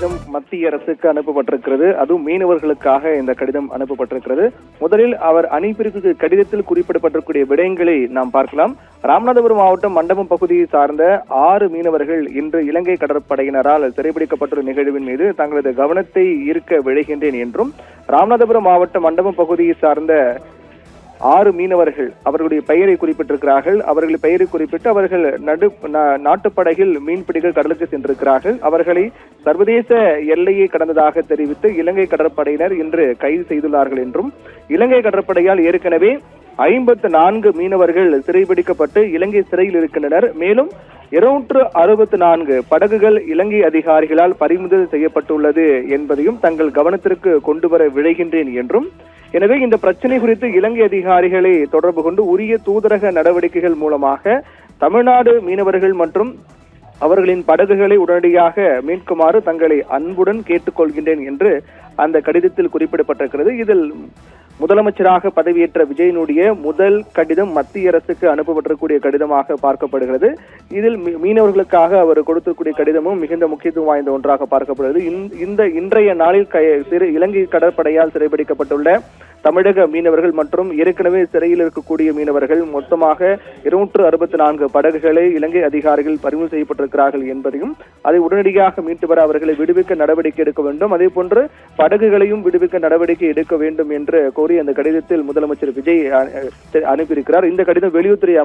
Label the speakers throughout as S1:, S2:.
S1: கடிதம் மத்திய அரசுக்கு அனுப்பப்பட்டிருக்கிறது. அதுவும் மீனவர்களுக்காக இந்த கடிதம் அனுப்பப்பட்டிருக்கிறது. முதலில் அவர் அனுப்பியிருக்க கடிதத்தில் குறிப்பிடப்பட்டிருக்கூடிய விடயங்களை நாம் பார்க்கலாம். ராமநாதபுரம் மாவட்டம் மண்டபம் பகுதியை சார்ந்த 6 மீனவர்கள் இன்று இலங்கை கடற்படையினரால் சிறைபிடிக்கப்பட்டுள்ள நிகழ்வின் மீது தங்களது கவனத்தை ஈர்க்க விழைகின்றேன் என்றும், ராமநாதபுரம் மாவட்டம் மண்டபம் பகுதியை சார்ந்த 6 மீனவர்கள் அவர்களுடைய பெயரை குறிப்பிட்டிருக்கிறார்கள். அவர்கள் பெயரை குறிப்பிட்டு அவர்கள் நாட்டுப்படகில் மீன்பிடிக்க கடலுக்கு சென்றிருக்கிறார்கள். அவர்களை சர்வதேச எல்லையை கடந்ததாக தெரிவித்து இலங்கை கடற்படையினர் இன்று கைது செய்துள்ளார்கள் என்றும், இலங்கை கடற்படையால் ஏற்கனவே 54 மீனவர்கள் சிறைபிடிக்கப்பட்டு இலங்கை சிறையில் இருக்கின்றனர். மேலும் 264 படகுகள் இலங்கை அதிகாரிகளால் பறிமுதல் செய்யப்பட்டுள்ளது என்பதையும் தங்கள் கவனத்திற்கு கொண்டு வர விழைகின்றேன் என்றும், எனவே இந்த பிரச்சனை குறித்து இலங்கை அதிகாரிகளை தொடர்பு கொண்டு உரிய தூதரக நடவடிக்கைகள் மூலமாக தமிழ்நாடு மீனவர்கள் மற்றும் அவர்களின் படகுகளை உடனடியாக மீட்குமாறு தங்களை அன்புடன் கேட்டுக்கொள்கின்றேன் என்று அந்த கடிதத்தில் குறிப்பிடப்பட்டிருக்கிறது. இதில் முதலமைச்சராக பதவியேற்ற விஜயனுடைய முதல் கடிதம் மத்திய அரசுக்கு அனுப்பப்பட்டிருக்கூடிய கடிதமாக பார்க்கப்படுகிறது. இதில் மீனவர்களுக்காக அவர் கொடுத்திருக்கூடிய கடிதமும் மிகுந்த முக்கியத்துவம் வாய்ந்த ஒன்றாக பார்க்கப்படுகிறது. இன்றைய நாளில் இலங்கை கடற்படையால் சிறைபிடிக்கப்பட்டுள்ள தமிழக மீனவர்கள் மற்றும் ஏற்கனவே சிறையில் இருக்கக்கூடிய மீனவர்கள் மொத்தமாக 264 படகுகளை இலங்கை அதிகாரிகள் பறிமுதல் செய்யப்பட்டிருக்கிறார்கள் என்பதையும், அதை உடனடியாக மீட்டு வர அவர்களை விடுவிக்க நடவடிக்கை எடுக்க வேண்டும், அதே போன்று படகுகளையும் விடுவிக்க நடவடிக்கை எடுக்க வேண்டும் என்று கோரி அந்த கடிதத்தில் முதலமைச்சர் விஜய் அனுப்பியிருக்கிறார். இந்த கடிதம் வெளியுறவுத்துறை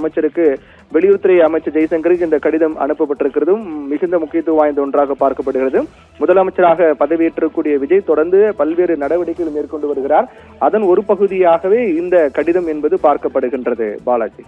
S1: அமைச்சர் ஜெய்சங்கருக்கு இந்த கடிதம் அனுப்பப்பட்டிருக்கிறதும் மிகுந்த முக்கியத்துவம் வாய்ந்த ஒன்றாக பார்க்கப்படுகிறது. முதலமைச்சராக பதவியேற்றக்கூடிய விஜய் தொடர்ந்து பல்வேறு நடவடிக்கைகள் மேற்கொண்டு வருகிறார். அதன் ஒரு பகுதியாகவே இந்த கடிதம் என்பது பார்க்கப்படுகின்றது. பாலாஜி.